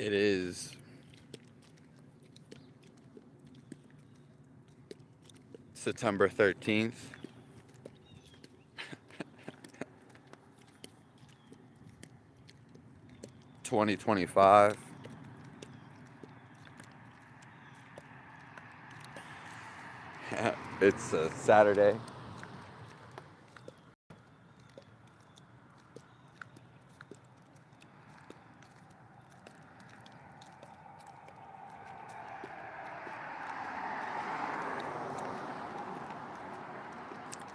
It is September 13th, 2025. It's a Saturday.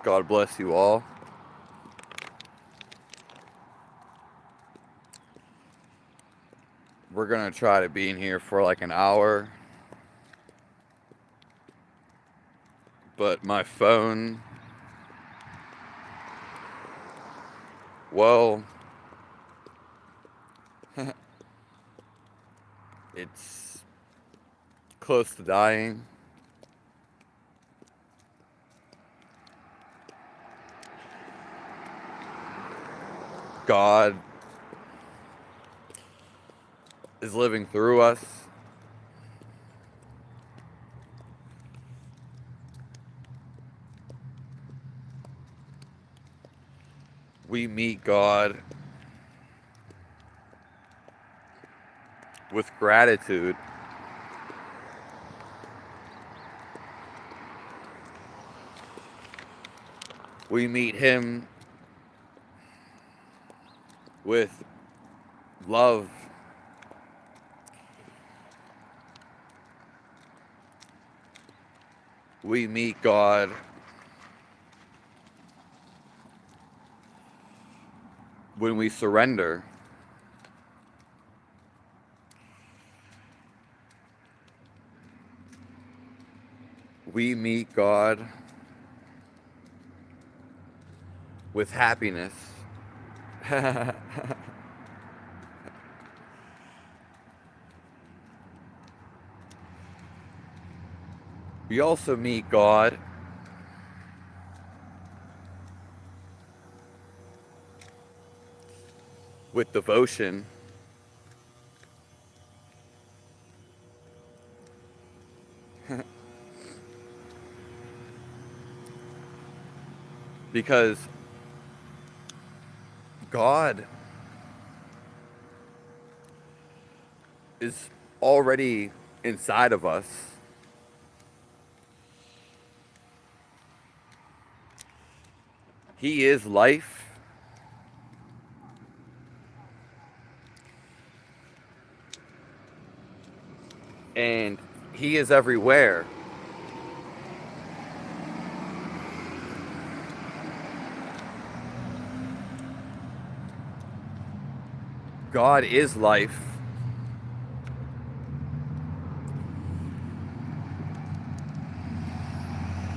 God bless you all. We're going to try to be in here for like an hour. But my phone, well, it's close to dying. God is living through us. We meet God with gratitude. We meet Him with love. We meet God when we surrender. We meet God with happiness. We also meet God with devotion. Because God is already inside of us. He is life. And He is everywhere. God is life.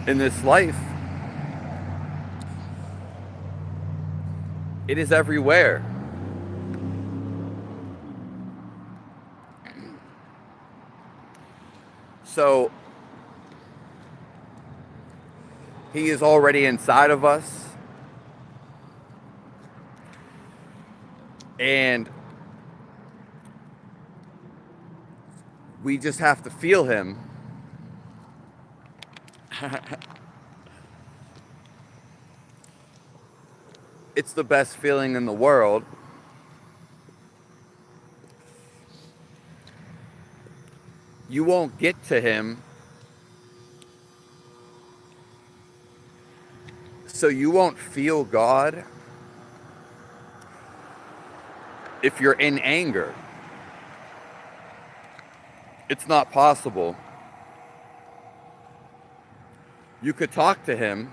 In this life, it is everywhere. So, He is already inside of us. And we just have to feel Him. It's the best feeling in the world. You won't get to Him, so you won't feel God if you're in anger. It's not possible. You could talk to Him,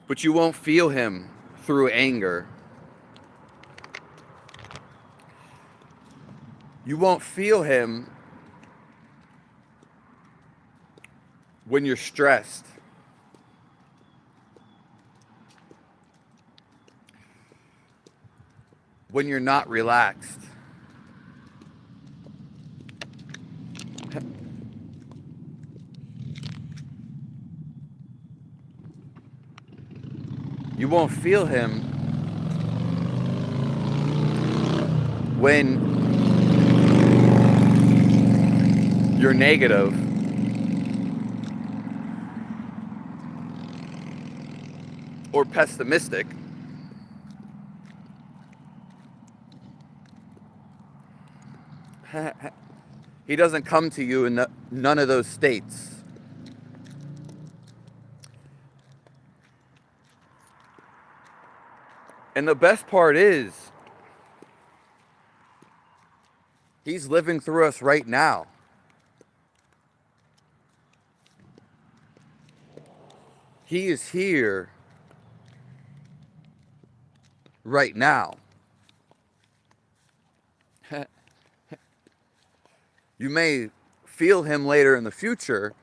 but you won't feel Him through anger. You won't feel Him when you're stressed. When you're not relaxed. You won't feel Him when you're negative, or pessimistic, he doesn't come to you in none of those states. And the best part is, he's living through us right now. He is here right now. You may feel him later in the future,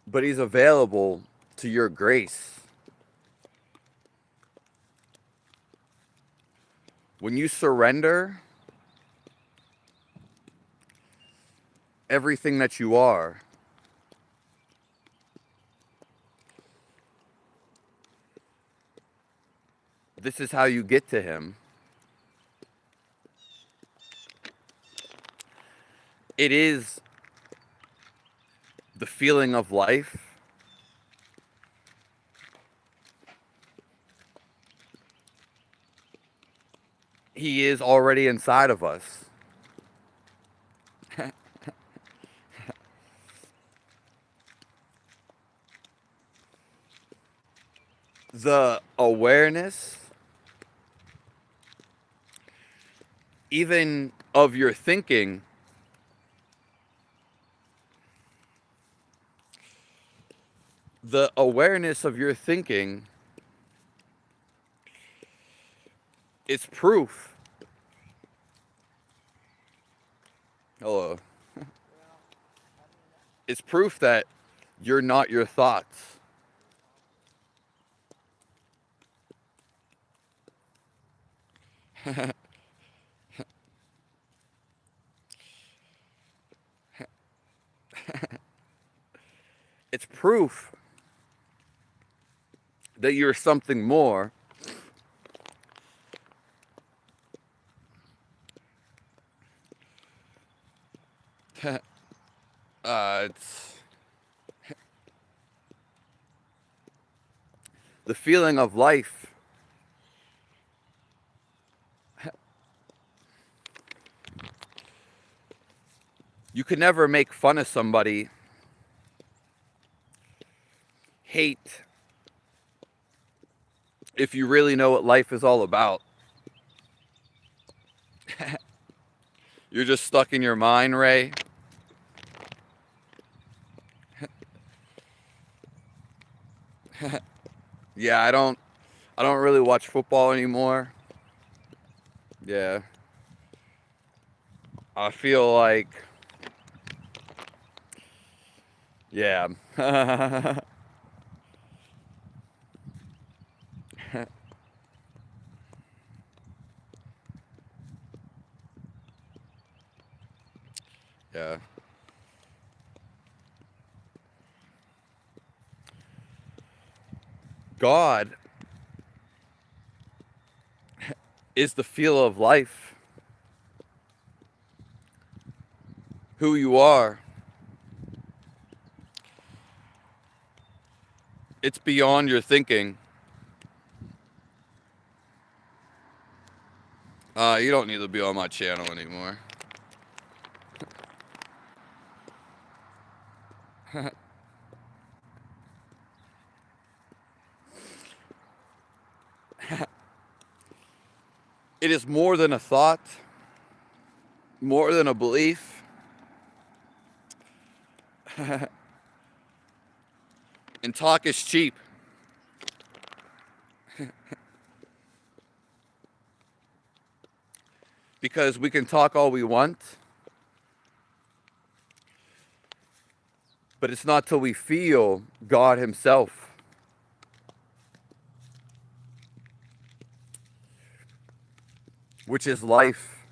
but he's available to your grace. When you surrender everything that you are, this is how you get to him. It is the feeling of life. He is already inside of us. The awareness, even of your thinking, the awareness of your thinking is proof. Hello. It's proof that you're not your thoughts. It's proof that you're something more. It's the feeling of life. You can never make fun of somebody, hate, if you really know what life is all about. You're just stuck in your mind, Ray. Yeah, I don't really watch football anymore. Yeah. I feel like, yeah. Yeah. God is the feel of life. Who you are. It's beyond your thinking. You don't need to be on my channel anymore. It is more than a thought, more than a belief. And talk is cheap. Because we can talk all we want, but it's not till we feel God himself. Which is life.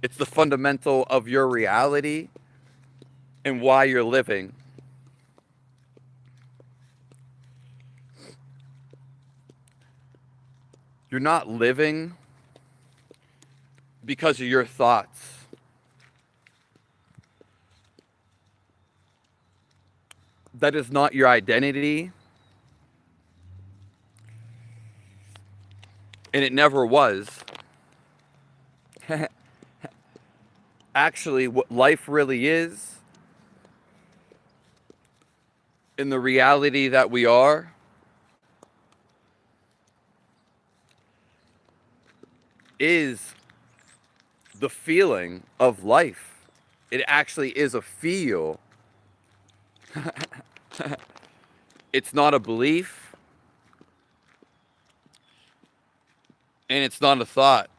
It's the fundamental of your reality and why you're living. You're not living because of your thoughts. That is not your identity, and it never was. Actually, what life really is, in the reality that we are, is the feeling of life. It actually is a feel. It's not a belief, and it's not a thought.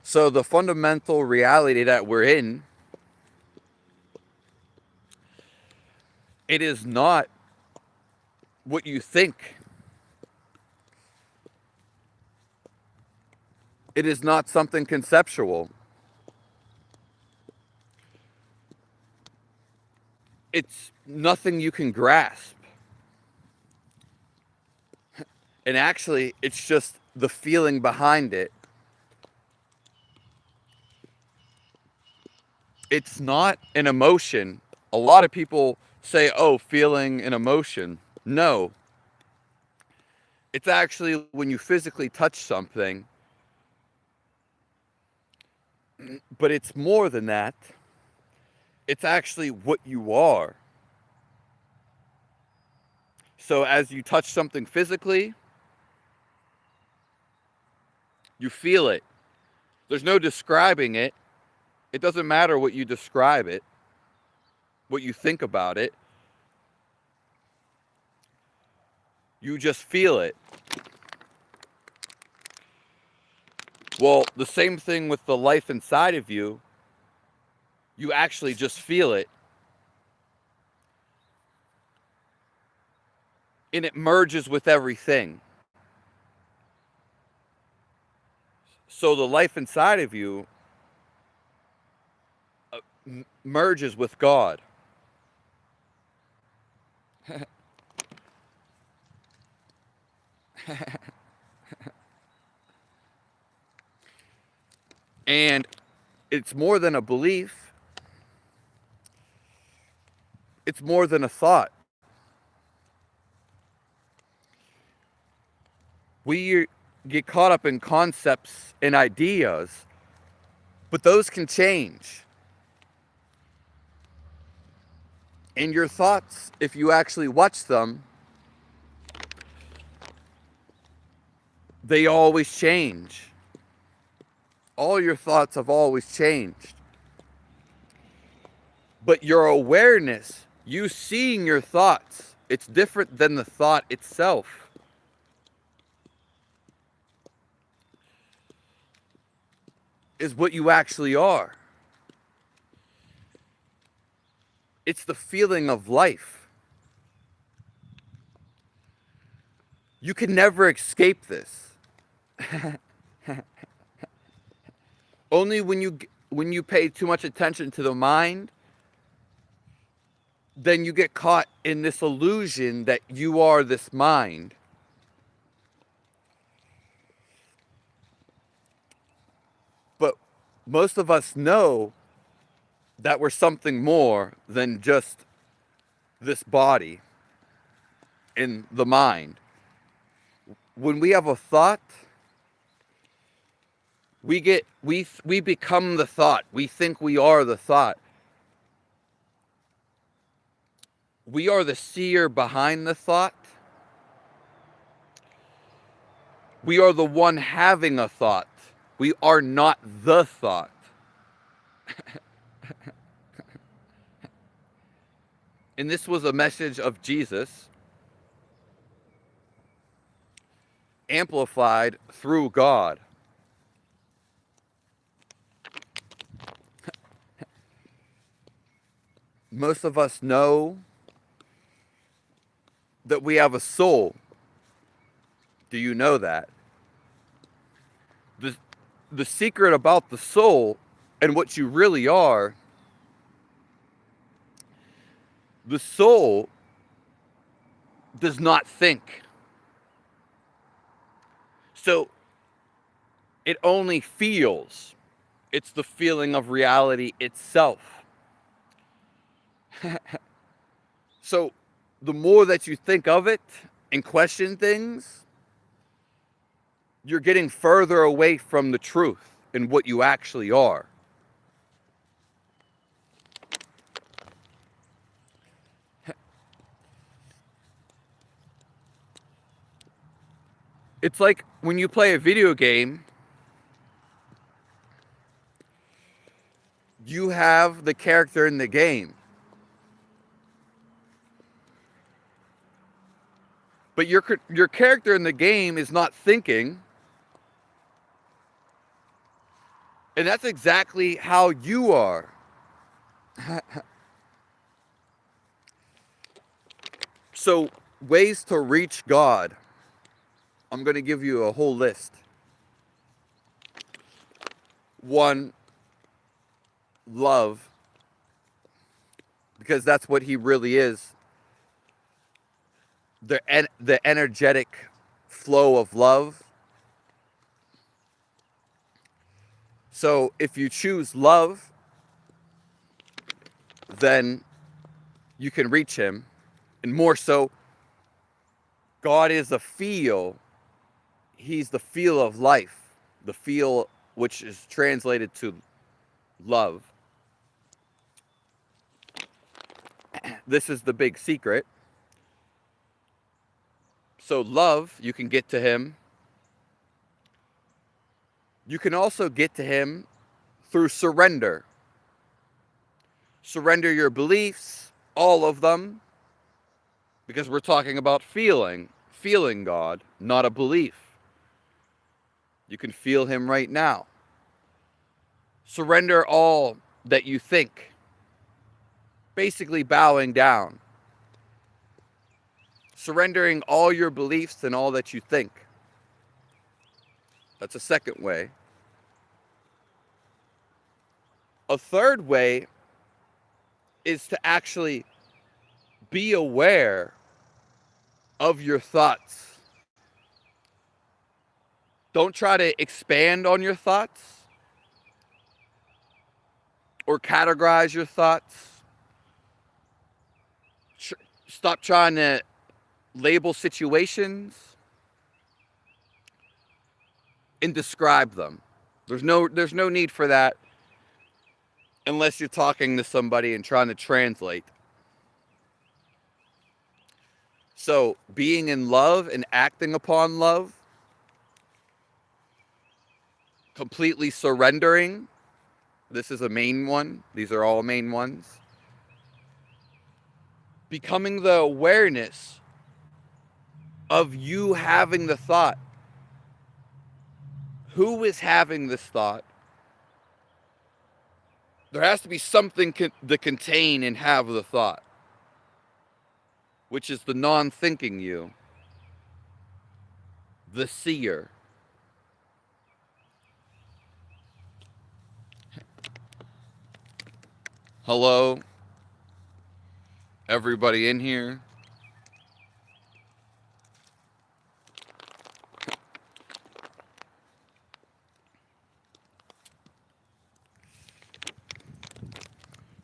So the fundamental reality that we're in, it is not what you think. It is not something conceptual. It's nothing you can grasp. And actually, it's just the feeling behind it. It's not an emotion. A lot of people say, oh, feeling an emotion. No. It's actually when you physically touch something. But it's more than that. It's actually what you are. So as you touch something physically, you feel it. There's no describing it. It doesn't matter what you describe it, what you think about it. You just feel it. Well, the same thing with the life inside of you. You actually just feel it. And it merges with everything. So the life inside of you merges with God. And it's more than a belief. It's more than a thought. We get caught up in concepts and ideas, but those can change. And your thoughts, if you actually watch them, they always change. All your thoughts have always changed. But your awareness, you seeing your thoughts, it's different than the thought itself. Is what you actually are. It's the feeling of life. You can never escape this. Only when you pay too much attention to the mind, then you get caught in this illusion that you are this mind. But most of us know that we're something more than just this body and the mind. When we have a thought, we become the thought. We think we are the thought. We are the seer behind the thought. We are the one having a thought. We are not the thought. And this was a message of Jesus, amplified through God. most of us know that we have a soul. Do you know that? The, the secret about the soul and what you really are, the soul does not think. So it only feels. It's the feeling of reality itself. So the more that you think of it and question things, you're getting further away from the truth and what you actually are. It's like when you play a video game, you have the character in the game. But your character in the game is not thinking. And that's exactly how you are. So, ways to reach God. I'm going to give you a whole list. 1, love. Because that's what he really is. The energetic flow of love. So if you choose love, then you can reach him. And more so, God is a feel. He's the feel of life. The feel which is translated to love. This is the big secret. So love, you can get to him. You can also get to him through surrender. Surrender your beliefs, all of them, because we're talking about feeling God, not a belief. You can feel him right now. Surrender all that you think, basically bowing down. Surrendering all your beliefs and all that you think. That's a second way. A third way is to actually be aware of your thoughts. Don't try to expand on your thoughts or categorize your thoughts. Stop trying to label situations and describe them. There's no need for that unless you're talking to somebody and trying to translate. So, being in love and acting upon love, completely surrendering, this is a main one. These are all main ones. Becoming the awareness of you having the thought. Who is having this thought? There has to be something to contain and have the thought, which is the non-thinking you, the seer. Hello, everybody in here.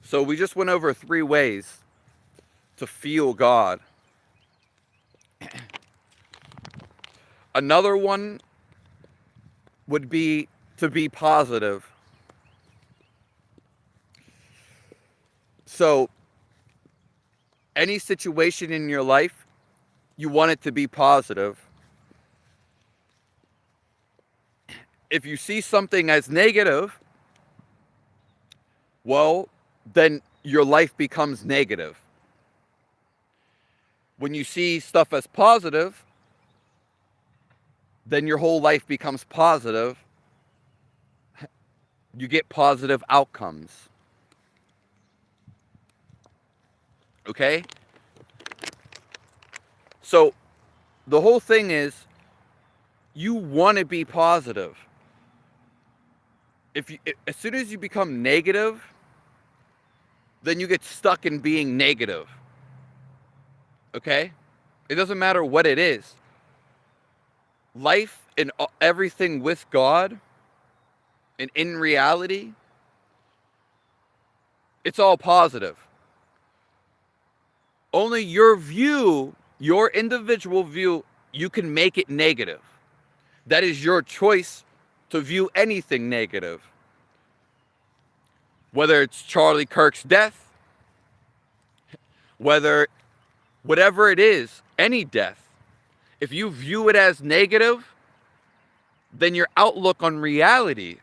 So we just went over 3 ways to feel God. Another one would be to be positive. So any situation in your life, you want it to be positive. If you see something as negative, well, then your life becomes negative. When you see stuff as positive, then your whole life becomes positive. You get positive outcomes. Okay? So the whole thing is you want to be positive. As soon as you become negative, then you get stuck in being negative. Okay? It doesn't matter what it is. Life and everything with God and in reality, it's all positive. Only your view, your individual view, you can make it negative. That is your choice to view anything negative. Whether it's Charlie Kirk's death, whatever it is, any death, if you view it as negative, then your outlook on reality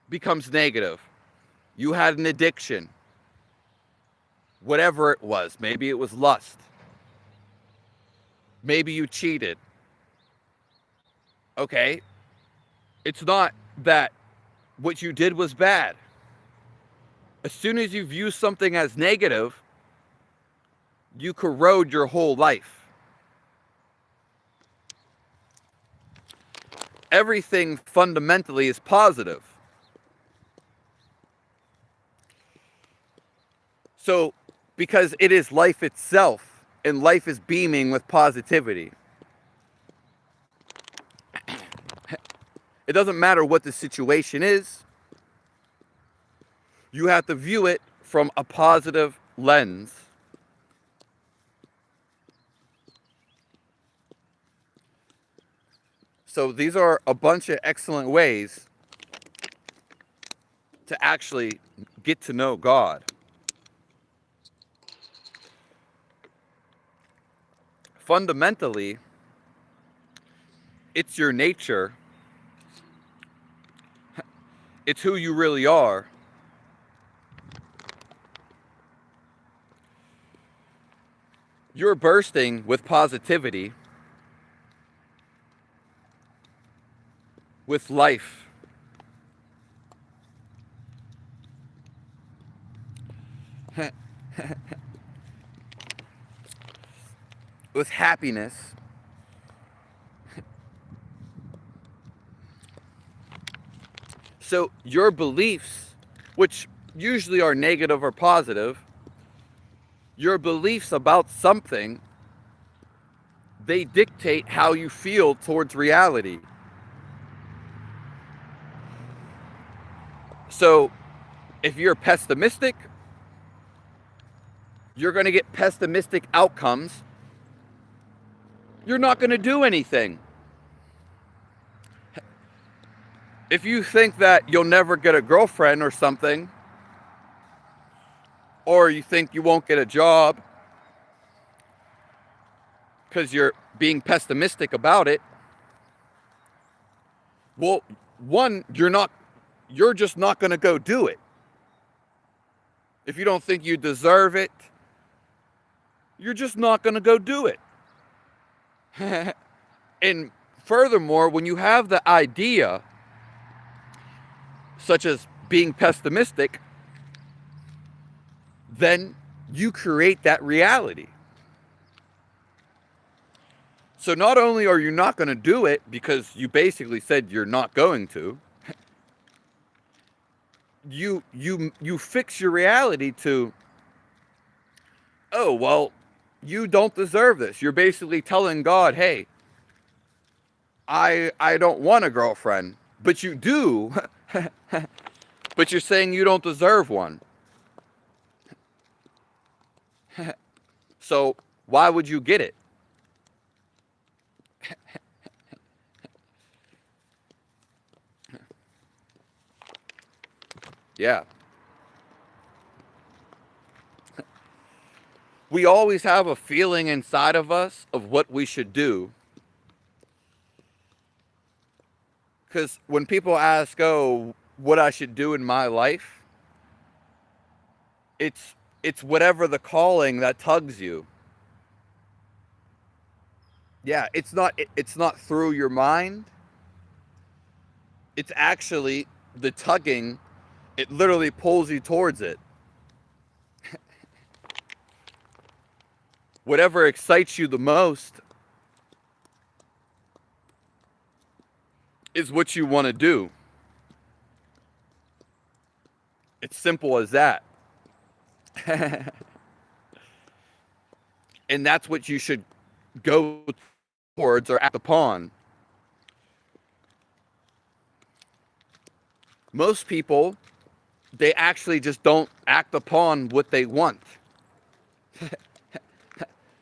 becomes negative. You had an addiction, whatever it was. Maybe it was lust. Maybe you cheated. Okay, it's not that what you did was bad. As soon as you view something as negative, you corrode your whole life. Everything fundamentally is positive. So, because it is life itself, and life is beaming with positivity. It doesn't matter what the situation is. You have to view it from a positive lens. So these are a bunch of excellent ways to actually get to know God. Fundamentally, it's your nature. It's who you really are. You're bursting with positivity, with life. With happiness. So your beliefs, which usually are negative or positive, your beliefs about something, they dictate how you feel towards reality. So if you're pessimistic, you're going to get pessimistic outcomes. You're not going to do anything. If you think that you'll never get a girlfriend or something, or you think you won't get a job because you're being pessimistic about it, well, one, you're just not going to go do it. If you don't think you deserve it, you're just not going to go do it. And furthermore, when you have the idea, such as being pessimistic, then you create that reality. So not only are you not going to do it because you basically said you're not going to, you fix your reality to, oh, well, you don't deserve this. You're basically telling God, hey, I don't want a girlfriend, but you do. But you're saying you don't deserve one. So why would you get it? Yeah. We always have a feeling inside of us of what we should do. Because when people ask, oh, what I should do in my life, it's whatever the calling that tugs you. Yeah, it's not through your mind. It's actually the tugging. It literally pulls you towards it. whatever excites you the most is what you want to do. It's simple as that. And that's what you should go towards or act upon. Most people, they actually just don't act upon what they want.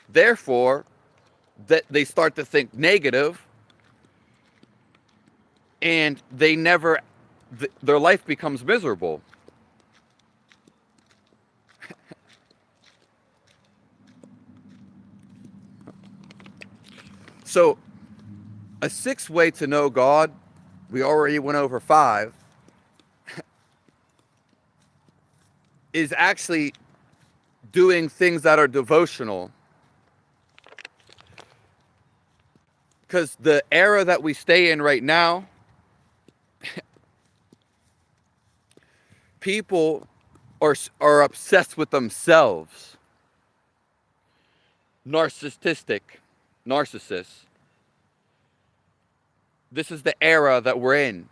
Therefore, that they start to think negative, and they never, their life becomes miserable. So, a sixth way to know God, we already went over 5, is actually doing things that are devotional. Because the era that we stay in right now, people are obsessed with themselves. Narcissists. This is the era that we're in.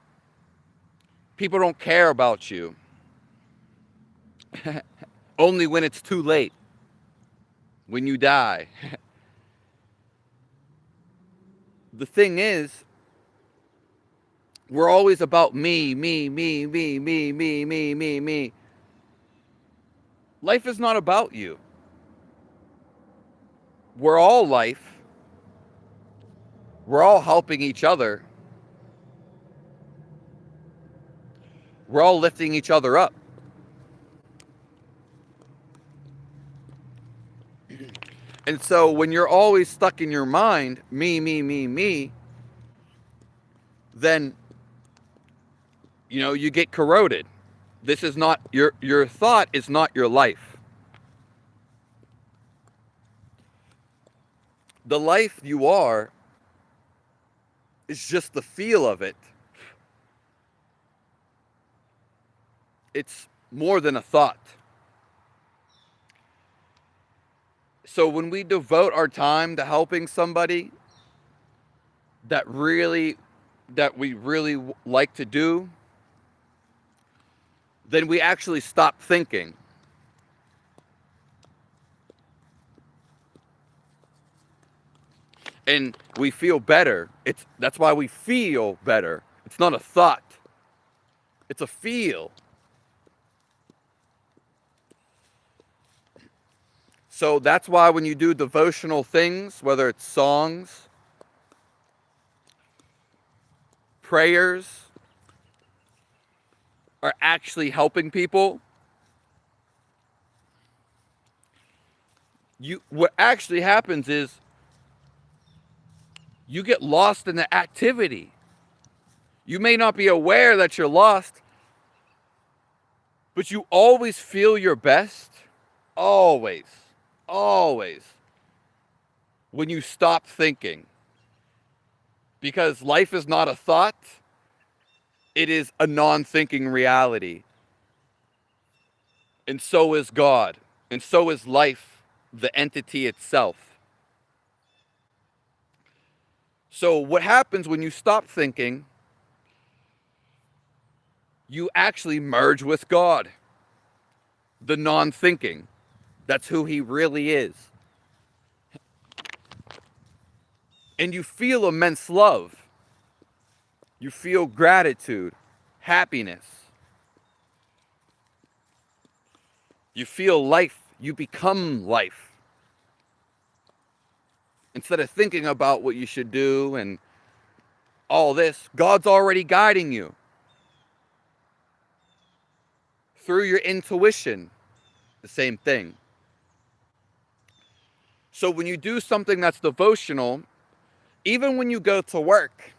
People don't care about you. Only when it's too late. When you die. The thing is, we're always about me. Life is not about you. We're all life. We're all helping each other. We're all lifting each other up. And so when you're always stuck in your mind, me, then, you get corroded. This is not, your thought is not your life. The life you are is just the feel of it. It's more than a thought. So when we devote our time to helping somebody that we really like to do, then we actually stop thinking. And we feel better. That's why we feel better. It's not a thought. It's a feel. So that's why when you do devotional things, whether it's songs, prayers, or actually helping people, what actually happens is you get lost in the activity. You may not be aware that you're lost, but you always feel your best. Always. When you stop thinking. Because life is not a thought. It is a non-thinking reality. And so is God. And so is life, the entity itself. So what happens when you stop thinking, you actually merge with God. The non-thinking. That's who he really is. And you feel immense love. You feel gratitude, happiness. You feel life. You become life. Instead of thinking about what you should do and all this, God's already guiding you. Through your intuition, the same thing. So when you do something that's devotional, even when you go to work,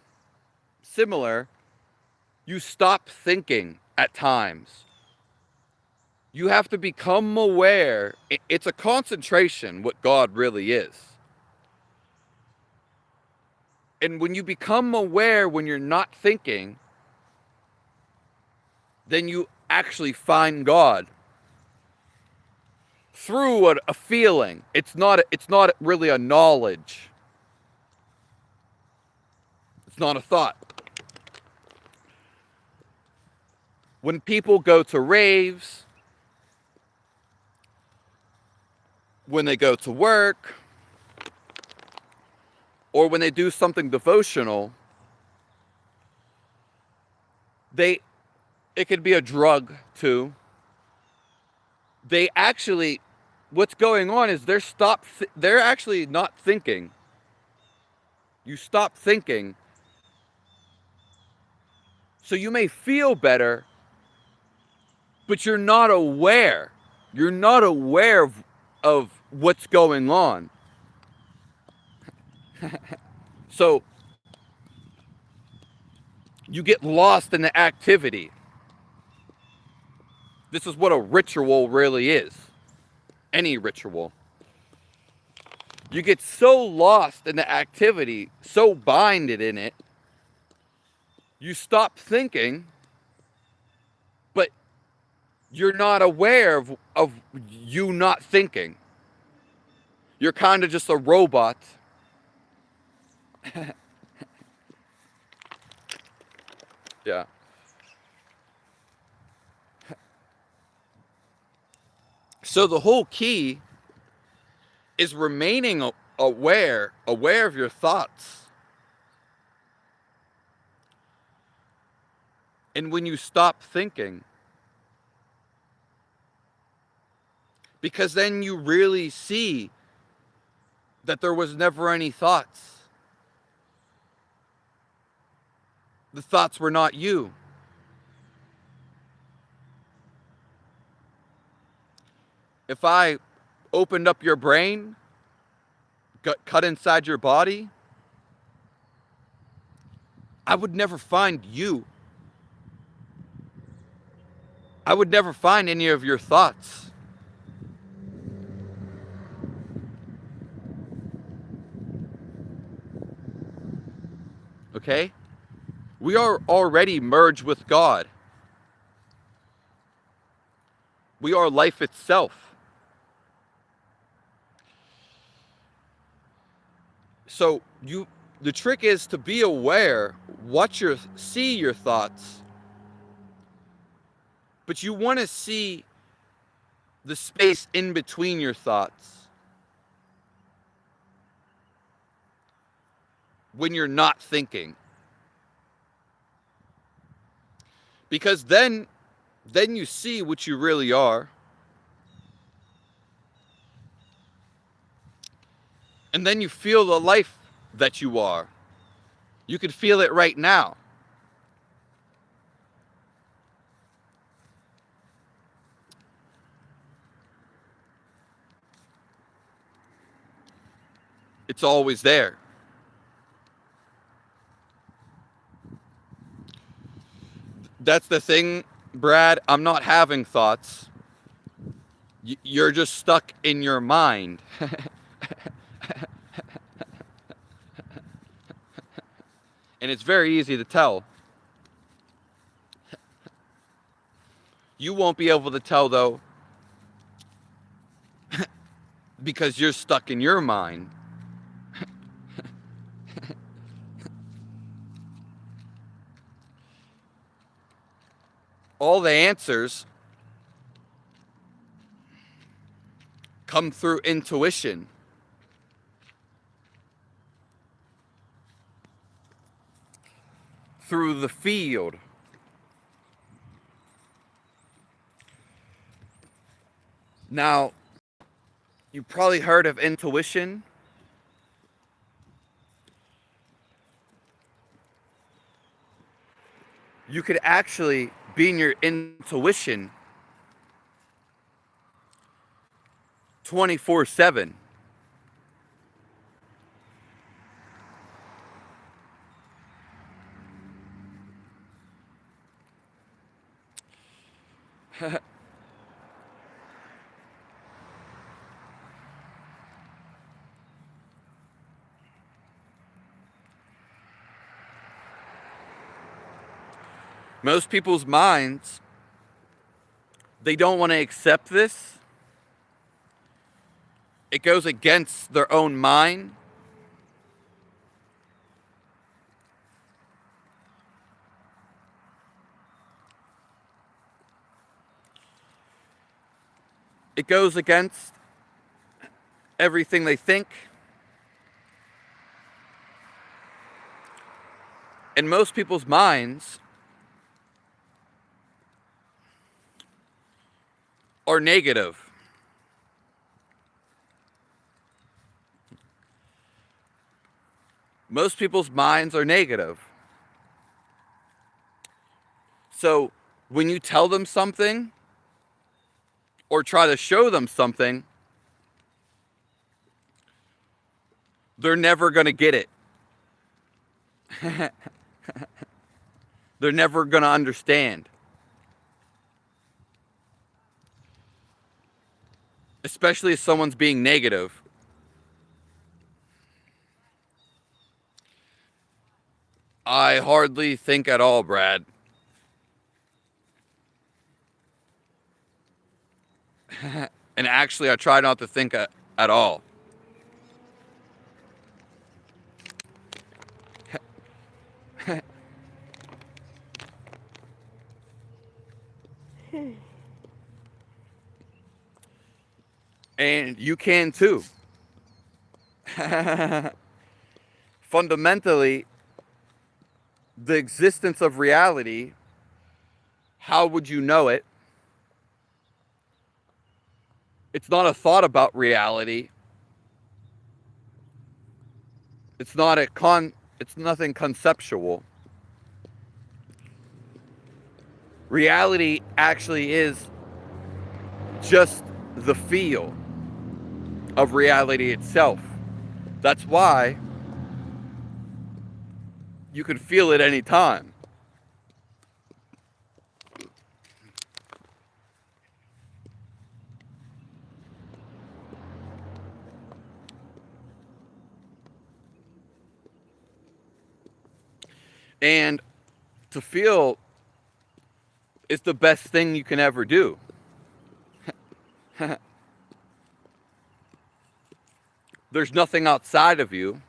similar, you stop thinking at times. You have to become aware. It's a concentration, what God really is. And when you become aware when you're not thinking, then you actually find God. through a feeling. It's not really a knowledge. It's not a thought. When people go to raves, when they go to work, or when they do something devotional, it could be a drug too. They actually, what's going on is they're actually not thinking. You stop thinking. So you may feel better, but you're not aware. You're not aware of what's going on. So you get lost in the activity. This is what a ritual really is. Any ritual. You get so lost in the activity, so binded in it, you stop thinking, but you're not aware of you not thinking. You're kind of just a robot. Yeah. So the whole key is remaining aware of your thoughts. And when you stop thinking, because then you really see that there was never any thoughts. The thoughts were not you. If I opened up your brain, cut inside your body, I would never find you. I would never find any of your thoughts. Okay? We are already merged with God. We are life itself. So the trick is to be aware, see your thoughts, but you want to see the space in between your thoughts when you're not thinking. Because then you see what you really are. And then you feel the life that you are. You can feel it right now. It's always there. That's the thing, Brad. I'm not having thoughts. You're just stuck in your mind. And it's very easy to tell. You won't be able to tell, though, because you're stuck in your mind. All the answers come through intuition. Through the field. Now, you probably heard of intuition. You could actually be in your intuition 24/7. Most people's minds, they don't want to accept this, It goes against their own mind. It goes against everything they think. And most people's minds are negative. Most people's minds are negative. So when you tell them something or try to show them something, they're never going to get it. They're never going to understand. Especially if someone's being negative. I hardly think at all, Brad. And actually, I try not to think at all. And you can too. Fundamentally, the existence of reality, how would you know it? It's not a thought about reality. It's nothing conceptual. Reality actually is just the feel of reality itself. That's why you can feel it any time. And to feel is the best thing you can ever do. There's nothing outside of you.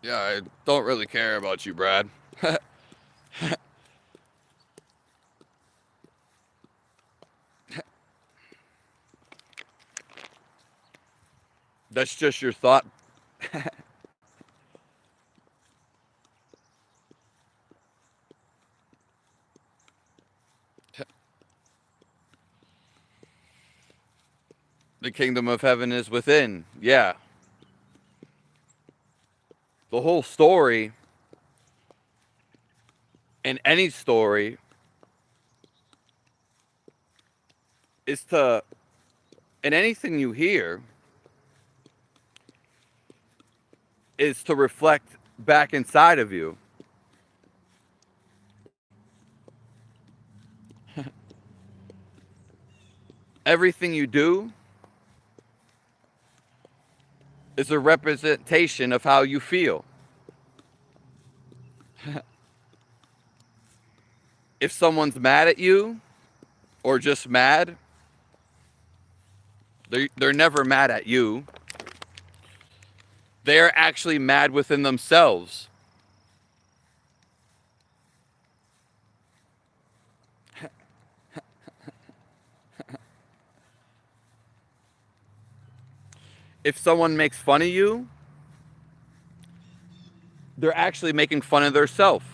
Yeah, I don't really care about you, Brad. That's just your thought. The kingdom of heaven is within. Yeah. The whole story, in any story, is to, in anything you hear, is to reflect back inside of you. Everything you do is a representation of how you feel. If someone's mad at you, or just mad, they're never mad at you. They're actually mad within themselves. If someone makes fun of you, they're actually making fun of themselves.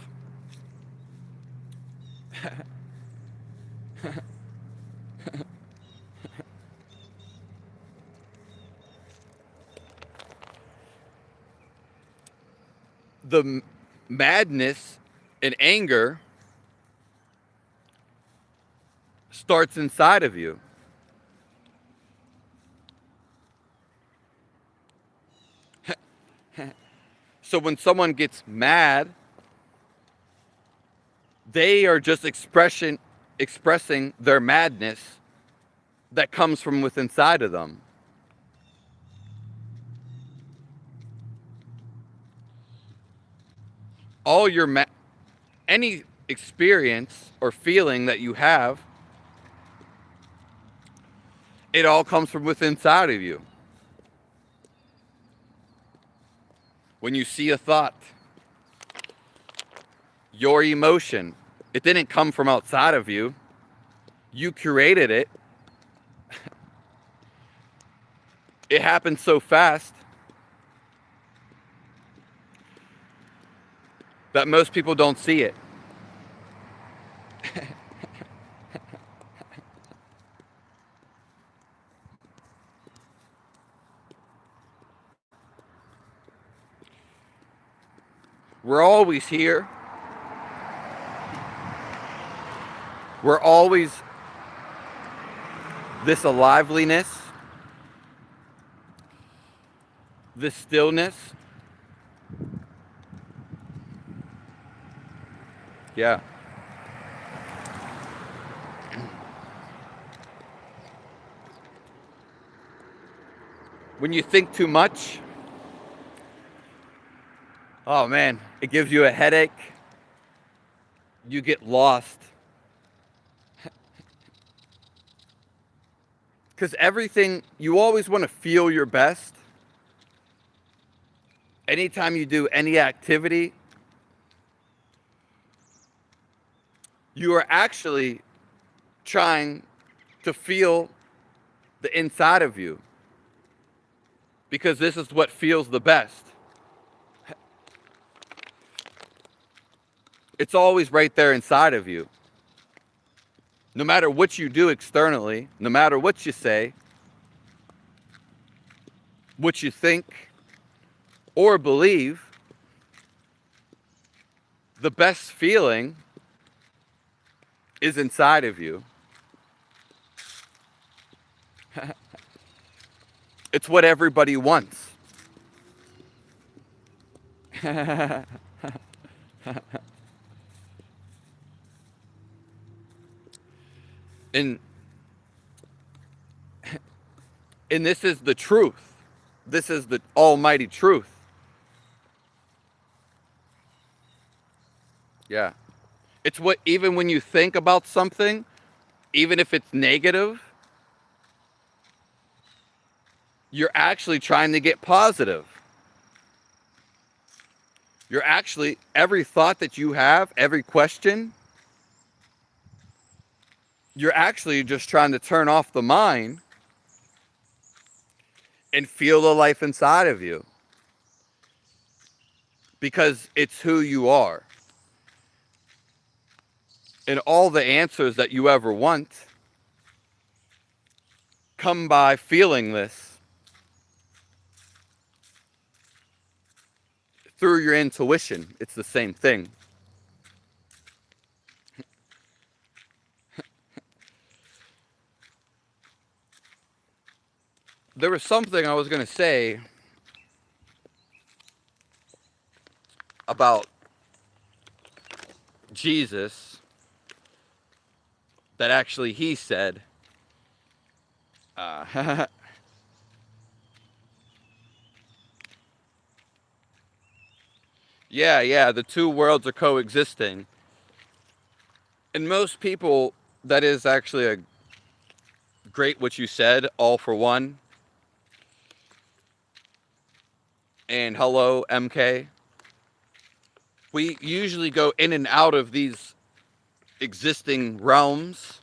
The madness and anger starts inside of you. So when someone gets mad, they are just expressing their madness that comes from within inside of them. all any experience or feeling that you have, it all comes from within inside of you. When you see a thought, your emotion, it didn't come from outside of you. You created it. It happened so fast that most people don't see it. We're always here. We're always this aliveliness, this stillness. Yeah. When you think too much, oh man, it gives you a headache. You get lost. Because everything, you always want to feel your best. Anytime you do any activity, you are actually trying to feel the inside of you. Because this is what feels the best. It's always right there inside of you. No matter what you do externally, no matter what you say, what you think, or believe, the best feeling is inside of you. It's what everybody wants. And this is the truth. This is the almighty truth. Yeah. It's what, even when you think about something, even if it's negative, you're actually trying to get positive. You're actually, every thought that you have, every question, you're actually just trying to turn off the mind and feel the life inside of you. Because it's who you are. And all the answers that you ever want come by feeling this through your intuition. It's the same thing. There was something I was going to say about Jesus that actually he said. Yeah, the two worlds are coexisting. And most people, that is actually a great what you said, all for one. And hello, MK. We usually go in and out of these existing realms.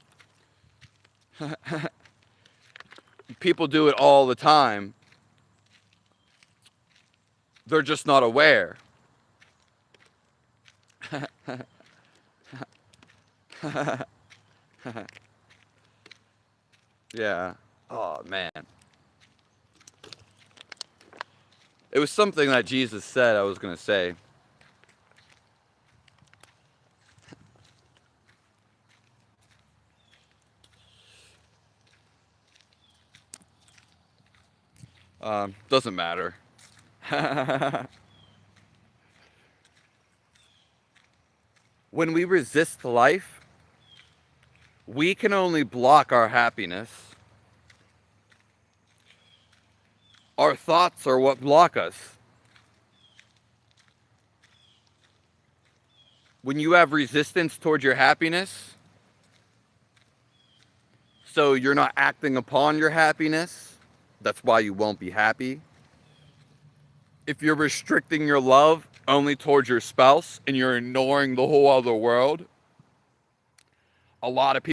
People do it all the time. They're just not aware. Yeah. Oh, man. It was something that Jesus said I was going to say. Doesn't matter. When we resist life, we can only block our happiness. Our thoughts are what block us. when you have resistance towards your happiness, so you're not acting upon your happiness, that's why you won't be happy. If you're restricting your love only towards your spouse and you're ignoring the whole other world, a lot of people